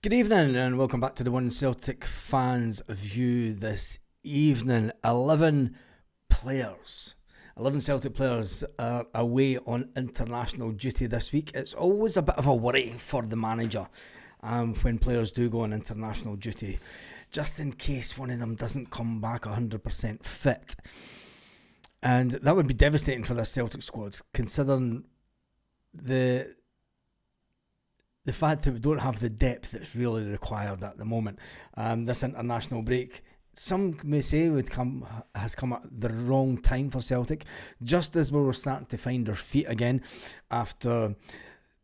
Good evening and welcome back to the One Celtic Fans View this evening. 11 players. 11 Celtic players are away on international duty this week. It's always a bit of a worry for the manager when players do go on international duty, just in case one of them doesn't come back 100% fit. And that would be devastating for the Celtic squad, considering the fact that we don't have the depth that's really required at the moment. This international break, some may say, has come at the wrong time for Celtic, just as we were starting to find our feet again after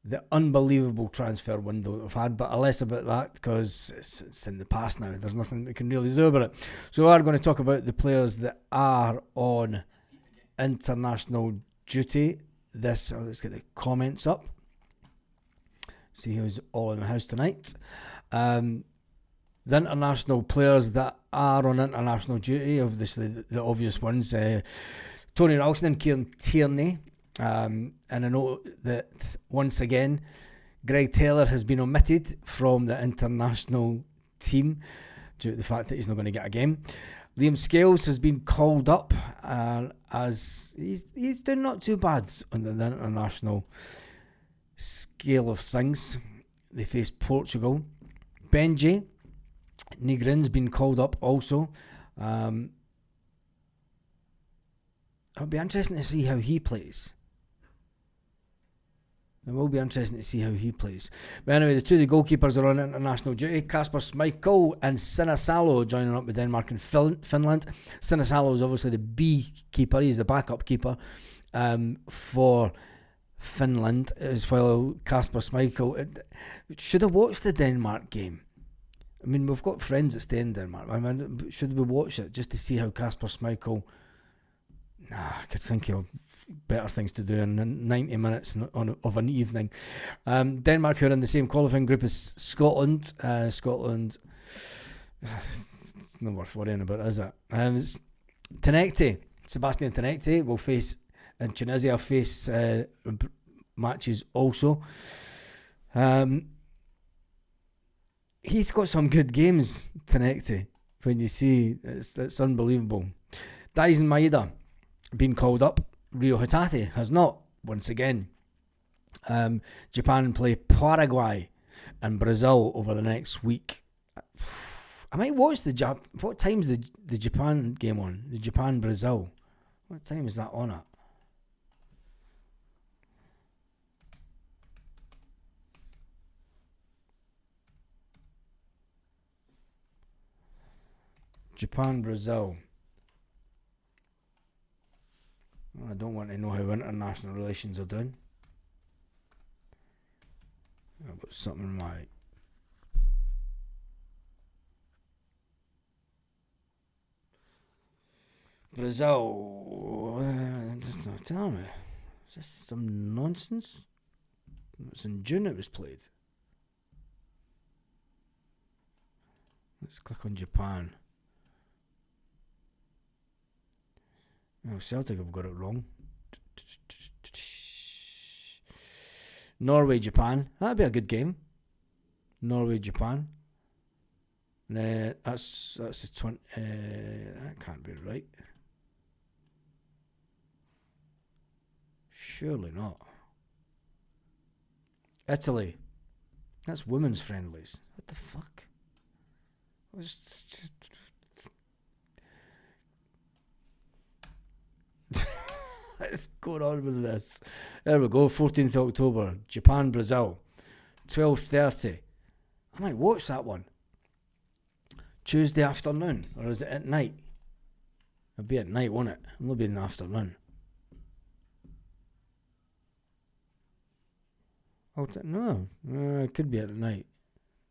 the unbelievable transfer window that we've had. But less about that because it's in the past now. There's nothing we can really do about it. So we are going to talk about the players that are on international duty. Let's get the comments up. See who's all in the house tonight. The international players that are on international duty, obviously the obvious ones, Tony Ralston and Kieran Tierney. And I know that once again, Greg Taylor has been omitted from the international team due to the fact that he's not going to get a game. Liam Scales has been called up as he's doing not too bad on the international scale of things. They face Portugal. Benji Negrin's been called up also. It'll be interesting to see how he plays. It will be interesting to see how he plays. But anyway, the two of the goalkeepers are on international duty. Kasper Schmeichel and Sinisalo joining up with Denmark and Finland. Sinisalo is obviously the B keeper. He's the backup keeper for Finland, as well. Kasper Schmeichel should have watched the Denmark game. I mean, we've got friends that stay in Denmark. I mean, should we watch it just to see how Kasper Schmeichel? I could think of better things to do in 90 minutes of an evening. Denmark, who are in the same qualifying group as Scotland. Scotland, it's not worth worrying about, is it? Sebastian Tenecte will face, and Tunisia face matches also. He's got some good games, Tenecte. When you see, it's unbelievable. Daisen Maeda been called up. Rio Hatate has not, once again. Japan play Paraguay and Brazil over the next week. I might watch what time's the Japan game on? The Japan-Brazil. What time is that on at? Japan-Brazil. I don't want to know how international relations are doing. I've got something in my... Brazil. Just not tell me. Is this some nonsense? It's in June it was played. Let's click on Japan. Oh, Celtic have got it wrong. Norway, Japan. That'd be a good game. Norway, Japan. That's the 20. That can't be right. Surely not. Italy. That's women's friendlies. What the fuck? What's going on with this? There we go. 14th October. Japan, Brazil. 12:30. I might watch that one. Tuesday afternoon. Or is it at night? It'll be at night, won't it? It'll be in the afternoon. No, it could be at night.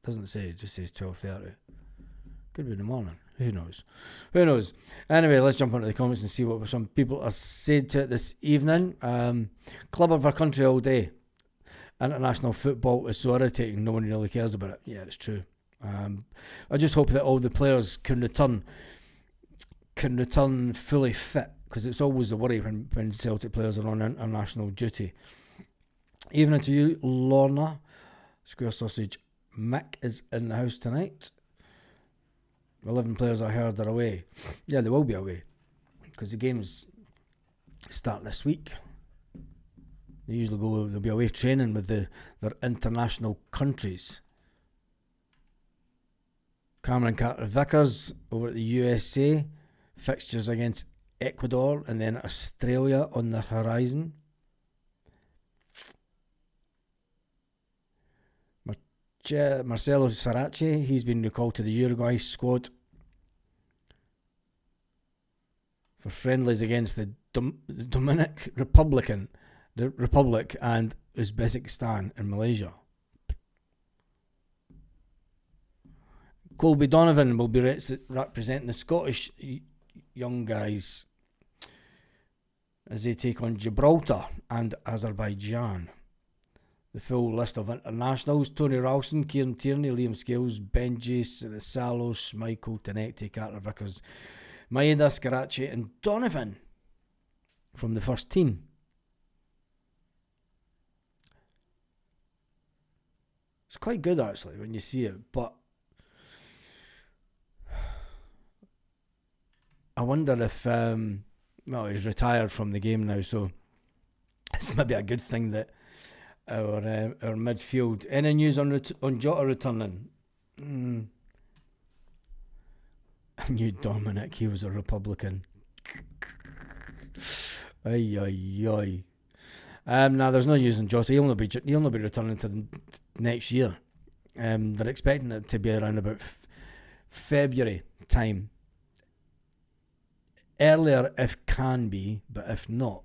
Doesn't say, it just says 12:30. Could be in the morning. Who knows? Anyway, let's jump into the comments and see what some people are said to it this evening. Club of our country all day. International football is so irritating, no one really cares about it. Yeah, it's true. I just hope that all the players can return fully fit, because it's always a worry when Celtic players are on international duty. Evening to you, Lorna. Square Sausage Mick is in the house tonight. 11 players I heard are away. Yeah, they will be away because the games start this week. They usually they'll be away training with their international countries. Cameron Carter-Vickers over at the USA. Fixtures against Ecuador and then Australia on the horizon. Marcelo Sarace, he's been recalled to the Uruguay squad for friendlies against the Dominican Republic and Uzbekistan in Malaysia. Colby Donovan will be representing the Scottish young guys as they take on Gibraltar and Azerbaijan. The full list of internationals: Tony Ralston, Kieran Tierney, Liam Scales, Benji Salos, Michael Tenecti, Carter Vickers, Maeda Scarace and Donovan from the first team. It's quite good actually when you see it, but I wonder if well, he's retired from the game now, so it's maybe a good thing that our midfield. Any news on Jota returning? I knew Dominic, he was a Republican. Ay. Nah, there's no news on Jota. He'll not be returning to next year. They're expecting it to be around about February time. Earlier if can be, but if not,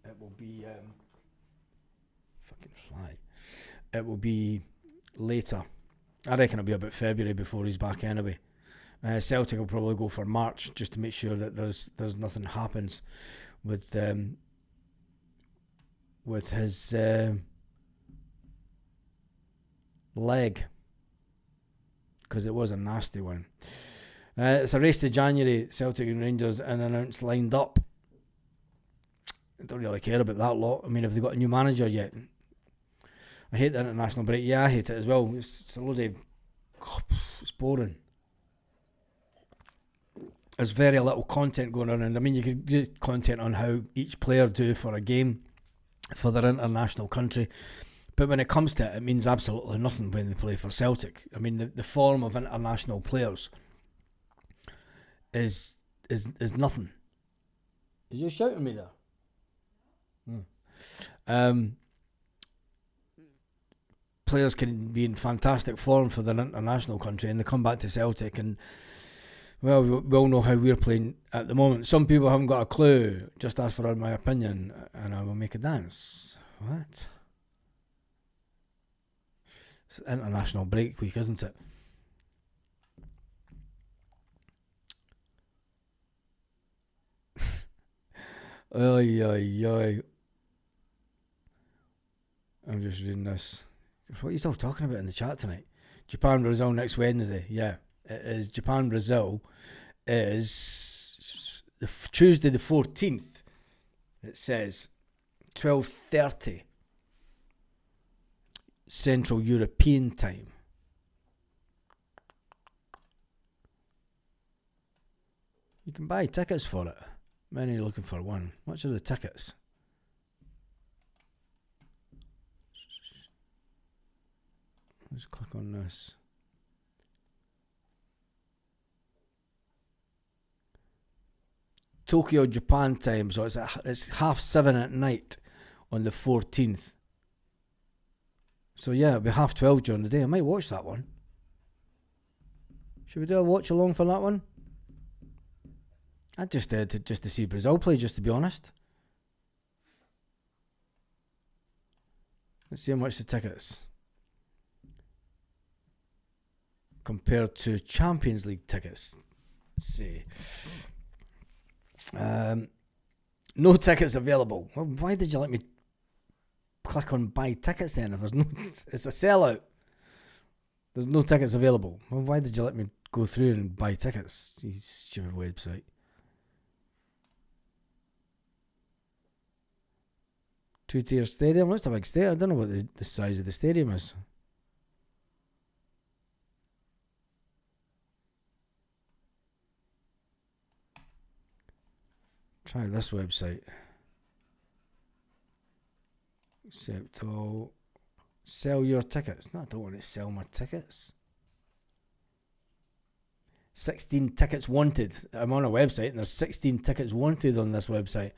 it will be fucking fly. It will be later. I reckon it'll be about February before he's back anyway. Celtic will probably go for March just to make sure that there's nothing happens with his leg, because it was a nasty one. It's a race to January. Celtic and Rangers unannounced lined up. I don't really care about that lot. I mean, have they got a new manager yet? I hate the international break. Yeah, I hate it as well. It's a load of... it's boring. There's very little content going on, and I mean, you could do content on how each player do for a game for their international country, but when it comes to it, it means absolutely nothing when they play for Celtic. I mean, the form of international players is nothing. Is you shouting at me there? Players can be in fantastic form for their international country, and they come back to Celtic and, well, we all know how we're playing at the moment. Some people haven't got a clue. Just ask for my opinion and I will make a dance. What? It's international break week, isn't it? Oy. I'm just reading this. What are you still talking about in the chat tonight? Japan Brazil next Wednesday. Yeah, it is. Japan Brazil is Tuesday the 14th. It says 12:30 Central European time. You can buy tickets for it. Many are looking for one. How much are the tickets? Let's click on this. Tokyo, Japan time, so it's 7:30 at night on the 14th. So yeah, it'll be 12:30 during the day. I might watch that one. Should we do a watch along for that one? I just to see Brazil play, just to be honest. Let's see how much the tickets compared to Champions League tickets. Let's see. No tickets available. Well, why did you let me click on buy tickets then? If there's no, it's a sellout. There's no tickets available. Well, why did you let me go through and buy tickets? You stupid website. Two-tier stadium. Looks a big stadium. I don't know what the size of the stadium is. Try this website. Accept all. Sell your tickets. No, I don't want to sell my tickets. 16 tickets wanted. I'm on a website and there's 16 tickets wanted on this website.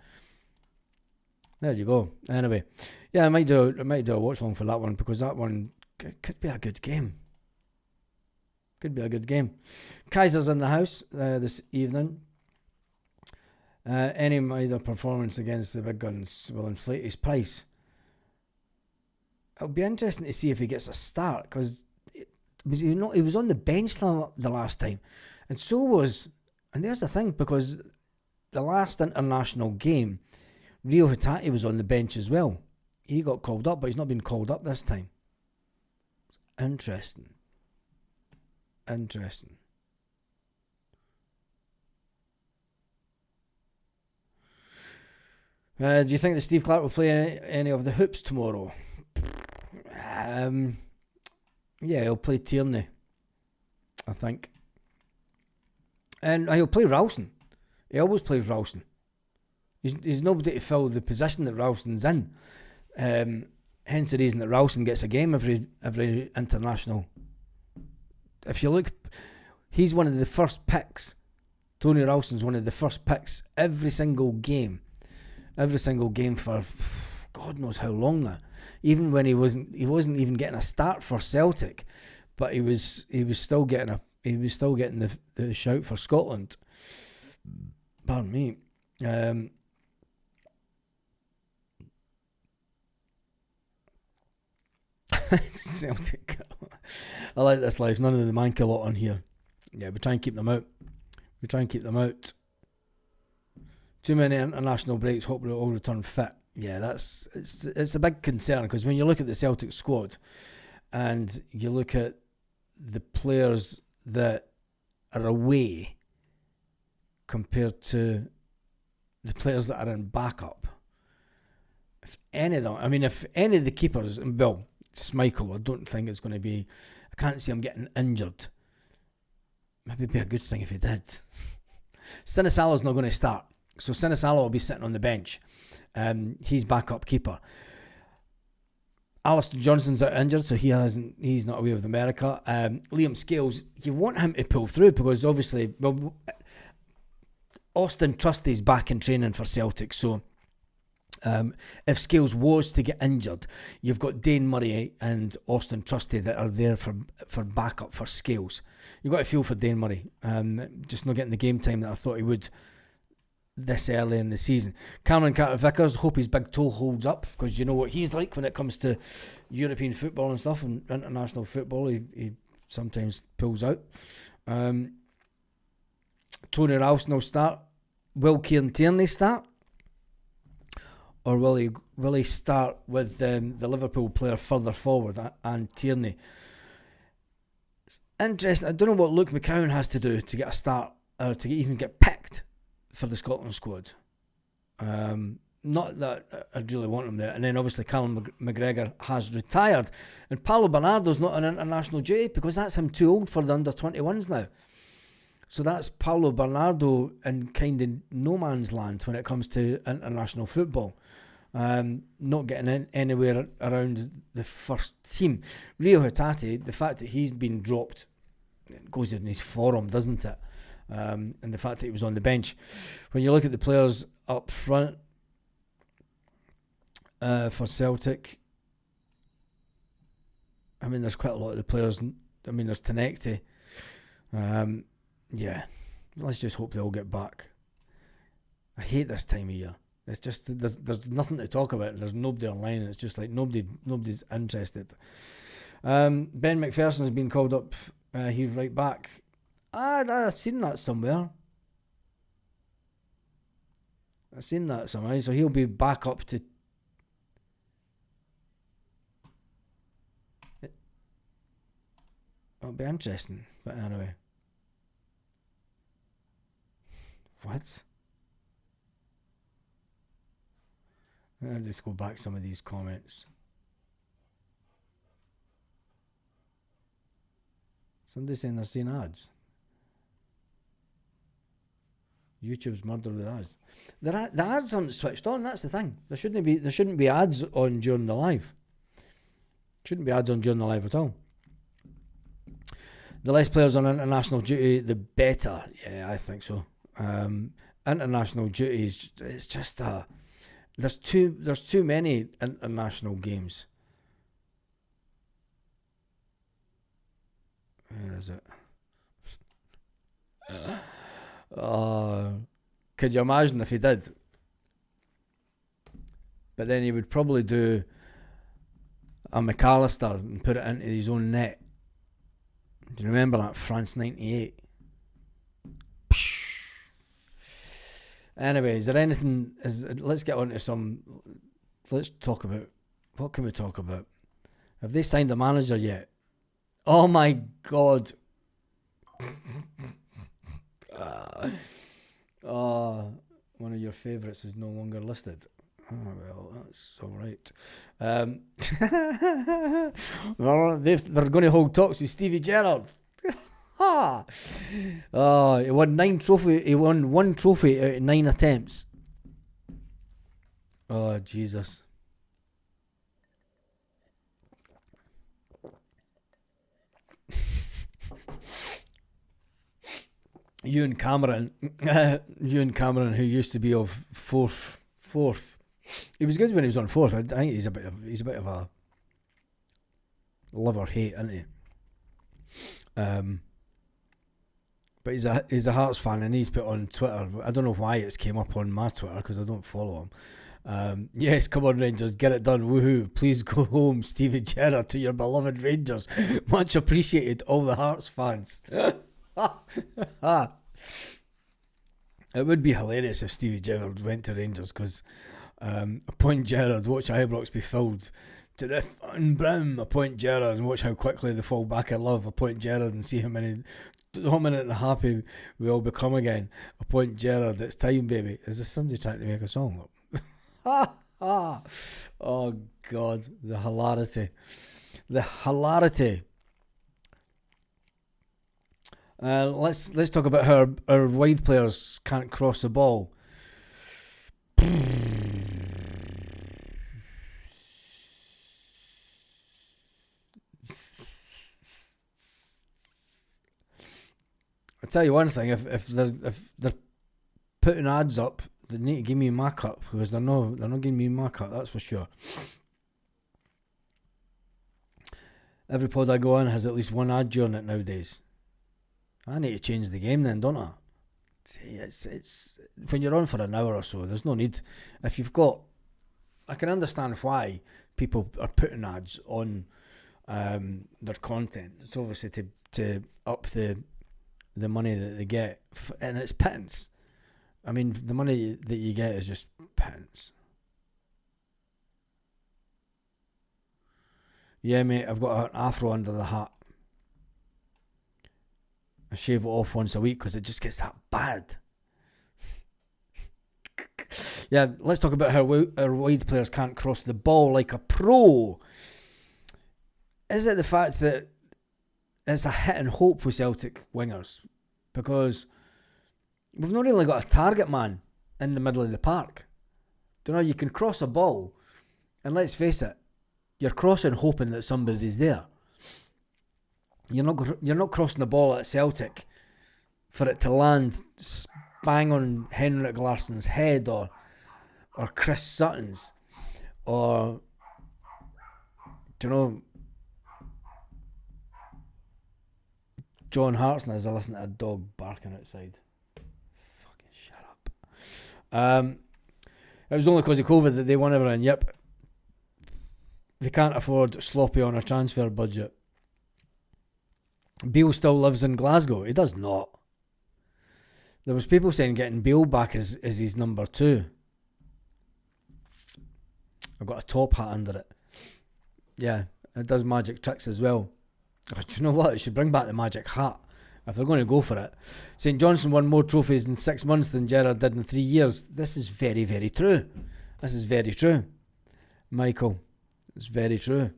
There you go. Anyway, yeah, I might do a watch along for that one, because that one could be a good game. Could be a good game. Kaiser's in the house this evening. Any minor performance against the big guns will inflate his price. It'll be interesting to see if he gets a start, because he was on the bench the last time, and so was. And there's the thing, because the last international game, Rio Hatate was on the bench as well. He got called up, but he's not been called up this time. Interesting. Interesting. Do you think that Steve Clarke will play any of the hoops tomorrow? Yeah, he'll play Tierney, I think. And he'll play Ralston. He always plays Ralston. He's nobody to fill the position that Ralston's in. Hence the reason that Ralston gets a game every international. If you look, he's one of the first picks. Tony Ralston's one of the first picks every single game. Every single game for God knows how long now. Even when he wasn't even getting a start for Celtic, but he was still getting the shout for Scotland. Pardon me. Celtic. I like this life. None of the Manca lot on here. Yeah, we try and keep them out. Too many international breaks. Hope they'll all return fit. Yeah, it's a big concern, because when you look at the Celtic squad and you look at the players that are away compared to the players that are in backup, if any of the keepers, well, Schmeichel, I don't think it's going to be. I can't see him getting injured. Maybe it'd be a good thing if he did. Sinisalo's not going to start, so Sinisalo will be sitting on the bench. He's backup keeper. Alistair Johnston's out injured, so he's not away with America. Liam Scales, you want him to pull through, because obviously, well, Austin Trusty's back in training for Celtic, so if Scales was to get injured, you've got Dane Murray and Austin Trusty that are there for backup for Scales. You've got to feel for Dane Murray, just not getting the game time that I thought he would this early in the season. Cameron Carter-Vickers, hope his big toe holds up, because you know what he's like when it comes to European football and stuff, and international football, he sometimes pulls out. Tony Ralston will start. Will Kieran Tierney start? Or will he start with the Liverpool player further forward, and Tierney? It's interesting. I don't know what Luke McCowan has to do to get a start, or to even get picked for the Scotland squad. Not that I'd really want him there. And then obviously Callum McGregor has retired, and Paolo Bernardo's not on international duty, because that's him too old for the under-21s now. So that's Paolo Bernardo in kind of no man's land when it comes to international football. Not getting anywhere around the first team. Rio Hatate, the fact that he's been dropped, it goes in his form, doesn't it? And the fact that he was on the bench. When you look at the players up front for Celtic, I mean, there's quite a lot of the players. I mean, there's Tenecti. Yeah, let's just hope they all get back. I hate this time of year. It's just there's nothing to talk about, and there's nobody online. It's just like nobody's interested. Ben McPherson's been called up. He's right back. I've seen that somewhere. So he'll be back up to. It'll be interesting, but anyway. What? I'll just go back some of these comments. Somebody saying they're seeing ads. YouTube's murder the ads. The ads aren't switched on. That's the thing. There shouldn't be ads on during the live. Shouldn't be ads on during the live at all. The less players on international duty, the better. Yeah, I think so. International duty is it's just there's too many international games. Where is it? Could you imagine if he did? But then he would probably do a McAllister and put it into his own net. Do you remember that France 98? Anyway, is there anything? Let's get on to some. Let's talk about. What can we talk about? Have they signed a manager yet? Oh my God. One of your favourites is no longer listed. Oh, well, that's alright. They're going to hold talks with Stevie Gerrard. He won 9 trophy. He won 1 trophy out of 9 attempts. Oh, Jesus. Ewan Cameron, who used to be of fourth. He was good when he was on 4th. I think he's a bit of a love or hate, isn't he? But he's a Hearts fan, and he's put on Twitter. I don't know why it's came up on my Twitter because I don't follow him. Yes, come on Rangers, get it done. Woohoo! Please go home, Stevie Gerrard, to your beloved Rangers. Much appreciated, all the Hearts fans. It would be hilarious if Stevie Gerrard went to Rangers because appoint Gerrard, watch Ibrox be filled to the brim. Appoint Gerrard and watch how quickly they fall back in love. Appoint Gerrard and see how dominant and happy we all become again. Appoint Gerrard, it's time, baby. Is this somebody trying to make a song up? Oh God, the hilarity. Let's talk about how our wide players can't cross the ball. I'll tell you one thing: if they're putting ads up, they need to give me my cut because they're not giving me my cut. That's for sure. Every pod I go on has at least one ad during it nowadays. I need to change the game then, don't I? See, it's when you're on for an hour or so, there's no need. If you've got, I can understand why people are putting ads on their content. It's obviously to up the money that they get, and it's pittance. I mean, the money that you get is just pittance. Yeah, mate, I've got an afro under the hat. I shave it off once a week because it just gets that bad. Yeah, let's talk about how our wide players can't cross the ball like a pro. Is it the fact that it's a hit and hope with Celtic wingers? Because we've not really got a target man in the middle of the park. You know, you can cross a ball, and let's face it, you're crossing hoping that somebody's there. You're not crossing the ball at Celtic for it to land bang on Henrik Larsson's head or Chris Sutton's or, do you know, John Hartson as I listen to a dog barking outside. Fucking shut up. It was only because of COVID that they won everything. Yep. They can't afford sloppy on a transfer budget. Beale still lives in Glasgow. He does not. There was people saying getting Beale back is his number 2. I've got a top hat under it. Yeah, it does magic tricks as well. Oh, do you know what? They should bring back the magic hat if they're going to go for it. St Johnstone won more trophies in 6 months than Gerrard did in 3 years. This is very, very true. This is very true. Michael, it's very true.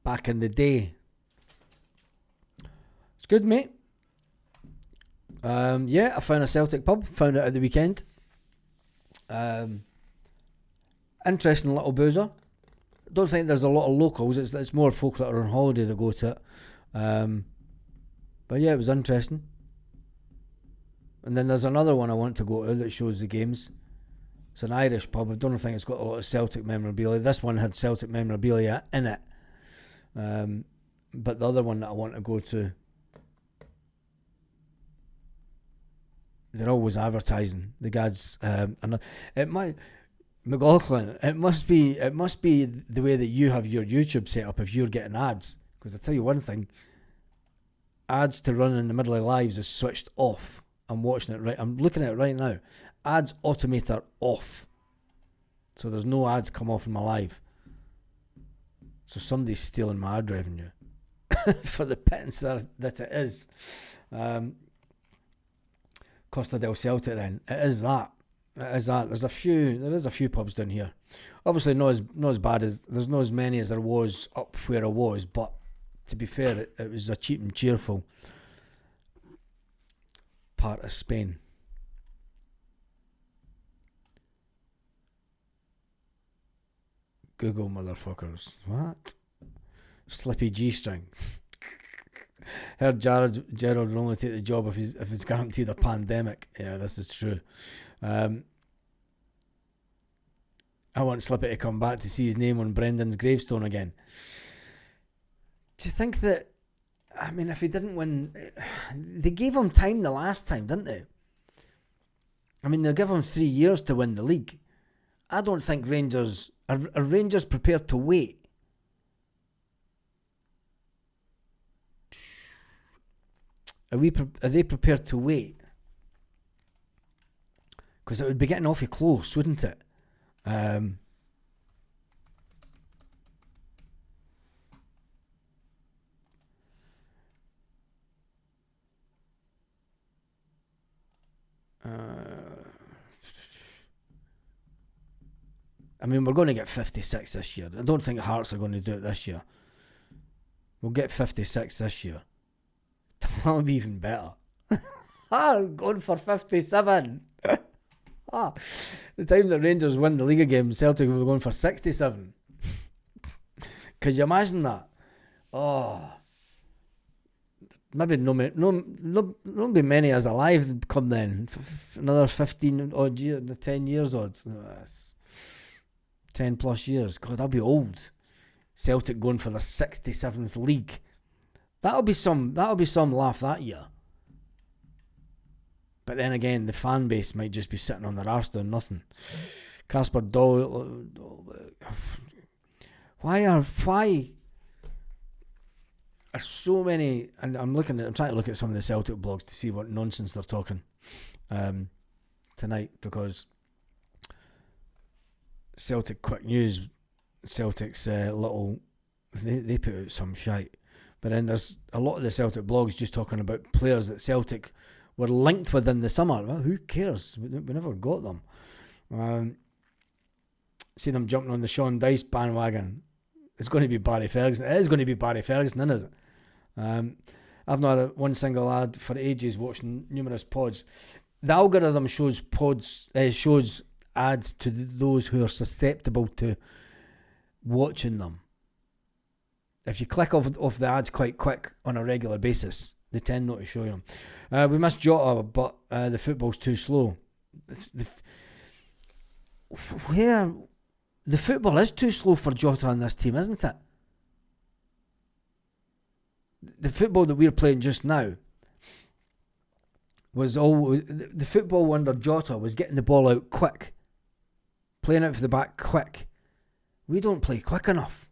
Back in the day. It's good, mate. Yeah, I found a Celtic pub. Found it at the weekend. Interesting little boozer. Don't think there's a lot of locals. It's more folk that are on holiday that go to it. But yeah, it was interesting. And then there's another one I want to go to that shows the games. It's an Irish pub. I don't think it's got a lot of Celtic memorabilia. This one had Celtic memorabilia in it. But the other one that I want to go to, they're always advertising. The guys, McLaughlin, it must be the way that you have your YouTube set up if you're getting ads. Because I tell you one thing, ads to run in the middle of lives is switched off. I'm watching it right. I'm looking at it right now. Ads automator off. So there's no ads come off in my live. So somebody's stealing my ad revenue for the pittance that it is. Costa del Celtic then. It is that. There is a few pubs down here. Obviously not as bad as there's not as many as there was up where I was, but to be fair, it was a cheap and cheerful part of Spain. Google motherfuckers. What? Slippy G-string. Heard Gerald will only take the job if it's guaranteed a pandemic. Yeah, this is true. I want Slippy to come back to see his name on Brendan's gravestone again. Do you think that, I mean, if he didn't win, they gave him time the last time, didn't they? I mean, they'll give him 3 years to win the league. I don't think Rangers, are Rangers prepared to wait? Are they prepared to wait? Because it would be getting awfully close, wouldn't it? I mean, we're going to get 56 this year. I don't think Hearts are going to do it this year. We'll get 56 this year. That'll be even better. I'm going for 57. The time that Rangers win the league game, Celtic will be going for 67. Could you imagine that? Oh, maybe no be many as alive come then. Another 15 odd years, 10 years odd. 10 plus years. God, that'll be old. Celtic going for the 67th league. That'll be some laugh that year. But then again, the fan base might just be sitting on their arse doing nothing. Casper Doyle. Why are so many? And I'm trying to look at some of the Celtic blogs to see what nonsense they're talking tonight, because Celtic quick news, Celtic's little they put out some shite. But then there's a lot of the Celtic blogs just talking about players that Celtic were linked with in the summer. Well, who cares? We never got them. See them jumping on the Sean Dyche bandwagon. It's going to be Barry Ferguson. It is going to be Barry Ferguson, isn't it? I've not had one single ad for ages watching numerous pods. The algorithm shows ads to those who are susceptible to watching them. If you click off the ads quite quick on a regular basis, they tend not to show you them. We missed Jota, but the football's too slow. The football is too slow for Jota on this team, isn't it? The football that we're playing just now was the football under Jota was getting the ball out quick, playing out for the back quick. We don't play quick enough.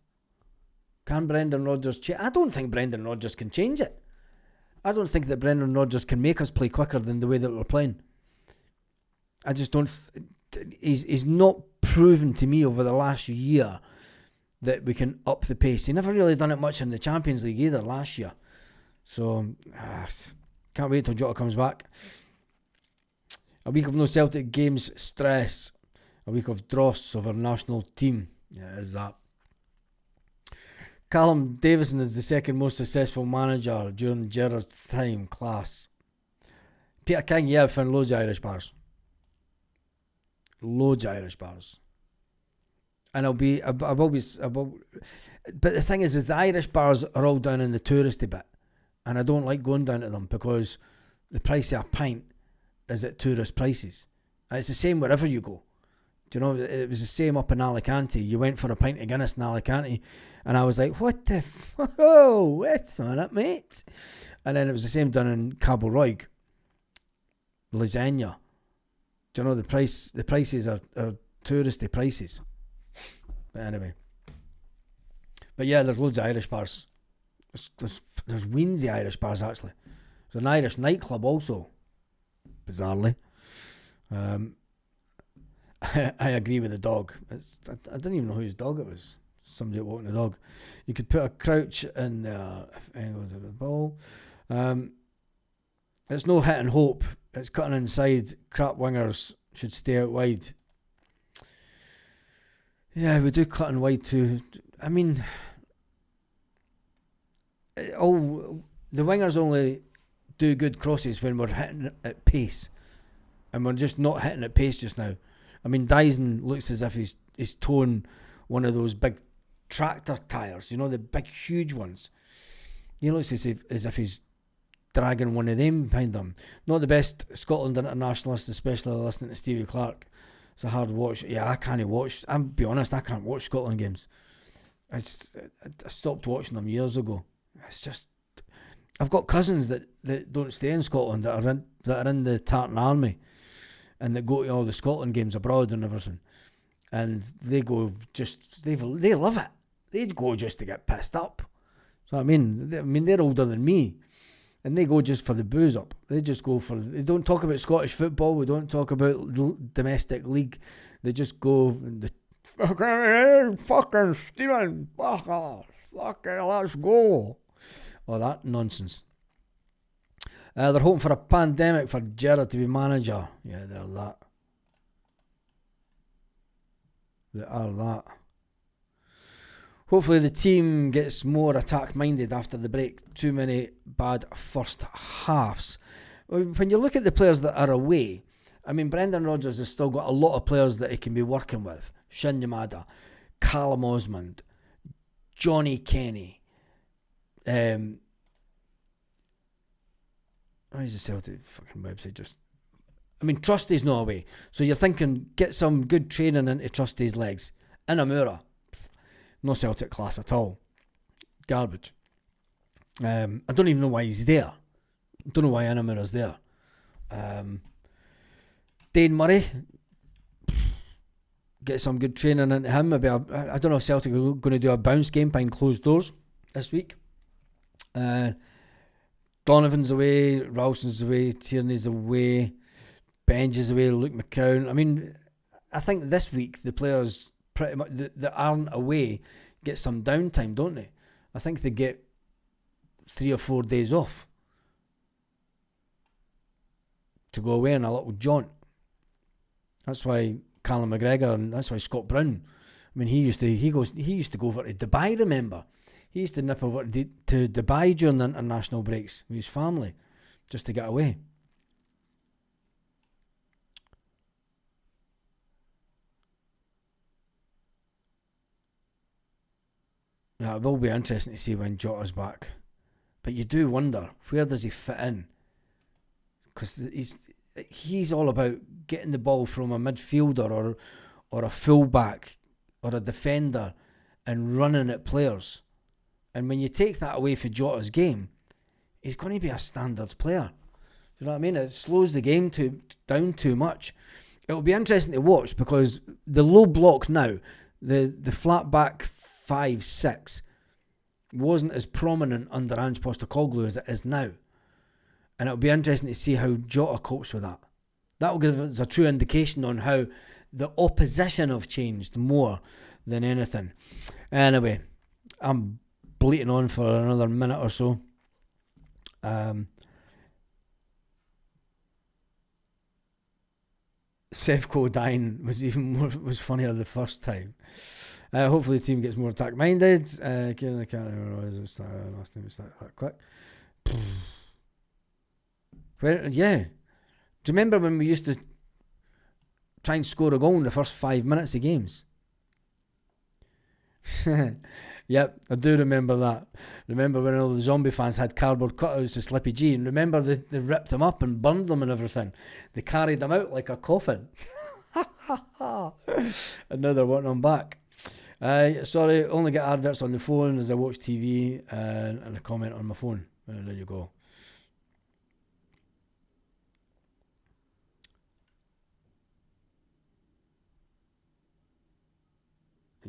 Can Brendan Rodgers change? I don't think Brendan Rodgers can change it. I don't think that Brendan Rodgers can make us play quicker than the way that we're playing. I just don't. He's not proven to me over the last year that we can up the pace. He never really done it much in the Champions League either last year. So, can't wait till Jota comes back. A week of no Celtic games, stress. A week of dross of our national team. Yeah, it is that. Callum Davison is the second most successful manager during Gerrard's time. Class. Peter King, yeah, I found loads of Irish bars. Loads of Irish bars. And I will be, but the thing is the Irish bars are all down in the touristy bit. And I don't like going down to them because the price of a pint is at tourist prices. And it's the same wherever you go. Do you know, it was the same up in Alicante. You went for a pint of Guinness in Alicante, and I was like, what the what's on it, mate? And then it was the same done in Cabo Roig. Lasagna. Do you know, the prices are touristy prices. But anyway. But yeah, there's loads of Irish bars. There's weens of Irish bars, actually. There's an Irish nightclub also, bizarrely. I agree with the dog. I didn't even know whose dog it was. Somebody walking the dog. You could put a crouch in if anyone was at the ball. It's no hit and hope. It's cutting inside. Crap wingers should stay out wide. Yeah, we do cutting wide too. I mean, the wingers only do good crosses when we're hitting at pace, and we're just not hitting at pace just now. I mean, Dyson looks as if he's towing one of those big tractor tyres, you know, the big huge ones. He looks as if he's dragging one of them behind him. Not the best Scotland internationalist, especially listening to Stevie Clarke. It's a hard watch. Yeah, I can't watch. I'll be honest, I can't watch Scotland games. I stopped watching them years ago. It's just, I've got cousins that don't stay in Scotland that are in the Tartan Army, and that go to all the Scotland games abroad and everything, and they go just they love it. They go just to get pissed up. So I mean they're older than me, and they go just for the booze up. They just go for. They don't talk about Scottish football. We don't talk about domestic league. They just go the fucking Stephen, fucking let's go. All that nonsense. They're hoping for a pandemic for Gerrard to be manager. Yeah, they're that. They are that. Hopefully the team gets more attack-minded after the break. Too many bad first halves. When you look at the players that are away, I mean, Brendan Rodgers has still got a lot of players that he can be working with. Shin Yamada, Callum Osmond, Johnny Kenny, where's the Celtic fucking website just... I mean, Trusty's not away. So you're thinking, get some good training into Trusty's legs. Inamura. No Celtic class at all. Garbage. I don't even know why he's there. I don't know why Inamura's there. Dane Murray. Get some good training into him. Maybe I don't know if Celtic are going to do a bounce game behind closed doors this week. Donovan's away, Ralston's away, Tierney's away, Benji's away, Luke McCown. I mean, I think this week the players pretty much that aren't away get some downtime, don't they? I think they get 3 or 4 days off to go away on a little jaunt. That's why Callum McGregor and that's why Scott Brown. I mean, he used to go over to Dubai. Remember, he used to nip over to Dubai during the international breaks with his family, just to get away. Yeah, it will be interesting to see when Jota's back. But you do wonder, where does he fit in? Because he's all about getting the ball from a midfielder or a fullback or a defender and running at players. And when you take that away from Jota's game, he's going to be a standard player. You know what I mean? It slows the game down too much. It'll be interesting to watch because the low block now, the flat back 5-6 wasn't as prominent under Ange Postecoglou as it is now. And it'll be interesting to see how Jota copes with that. That will give us a true indication on how the opposition have changed more than anything. Anyway, I'm bleating on for another minute or so. Sevco dying was funnier the first time. Hopefully the team gets more attack minded. I can't remember last time we started that quick. Yeah, Do you remember when we used to try and score a goal in the first 5 minutes of games? Yep, I do remember that. Remember when all the zombie fans had cardboard cutouts of Slippy G, and remember they ripped them up and burned them and everything. They carried them out like a coffin. And now they're wanting them back. Sorry, only get adverts on the phone as I watch TV and a comment on my phone. There you go.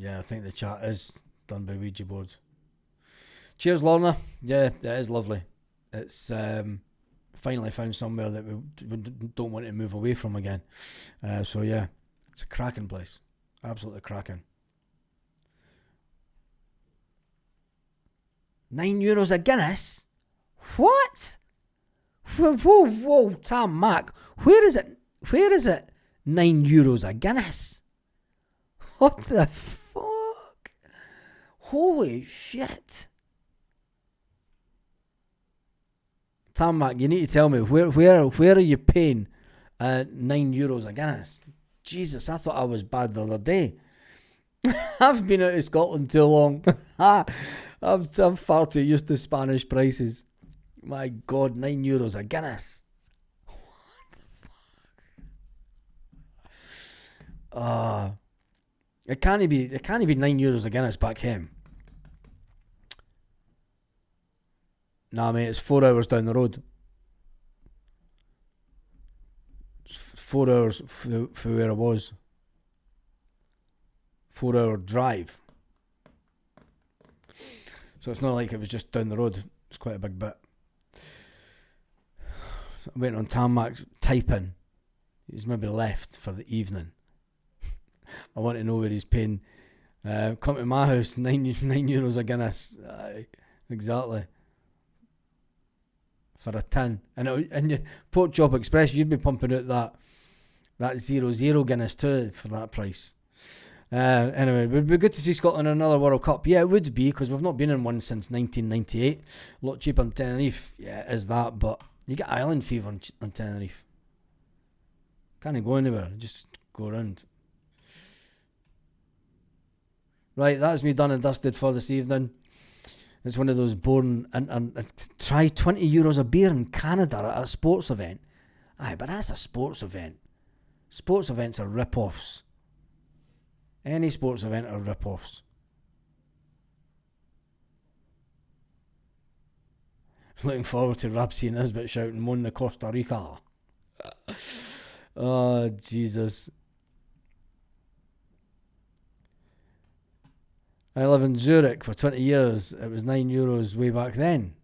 Yeah, I think the chat is done by Ouija boards. Cheers, Lorna. Yeah, it is lovely. It's finally found somewhere that we don't want to move away from again. So yeah, it's a cracking place. Absolutely cracking. €9 a Guinness? What? Whoa, Tam Mac. Where is it? €9 a Guinness? What the fuck? Holy shit. Tam Mac, you need to tell me, where are you paying €9 a Guinness? Jesus, I thought I was bad the other day. I've been out of Scotland too long. I'm far too used to Spanish prices. My God, €9 a Guinness. What the fuck? It can't be €9 a Guinness back home. Nah, mate, it's 4 hours down the road. It's 4 hours for where I was. 4 hour drive. So it's not like it was just down the road. It's quite a big bit. So I went on Tarmac typing. He's maybe left for the evening. I want to know where he's paying. Come to my house, €9 a Guinness. Exactly. For a tin. And Pork Chop Express, you'd be pumping out that 0-0 Guinness too for that price. Anyway, it would be good to see Scotland in another World Cup. Yeah, it would be, because we've not been in one since 1998. A lot cheaper than Tenerife. Yeah, it is that, but you get island fever on Tenerife. Can't go anywhere, just go around. Right, that's me done and dusted for this evening. It's one of those boring and try €20 a beer in Canada at a sports event. Aye, but that's a sports event. Sports events are rip-offs. Any sports event are rip-offs. Looking forward to Rapsy and Nisbet shouting Mon Costa Rica. Oh, Jesus. I live in Zurich for 20 years. It was €9 way back then.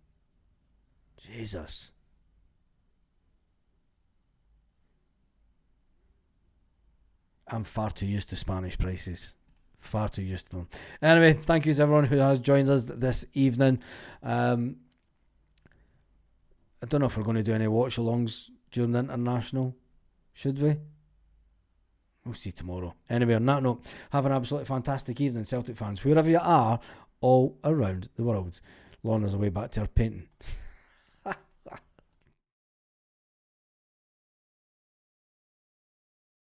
Jesus. I'm far too used to Spanish prices. Far too used to them. Anyway, thank you to everyone who has joined us this evening. I don't know if we're going to do any watch-alongs during the international. Should we? We'll see tomorrow. Anyway, on that note, have an absolutely fantastic evening, Celtic fans, wherever you are, all around the world. Lorna's away back to her painting.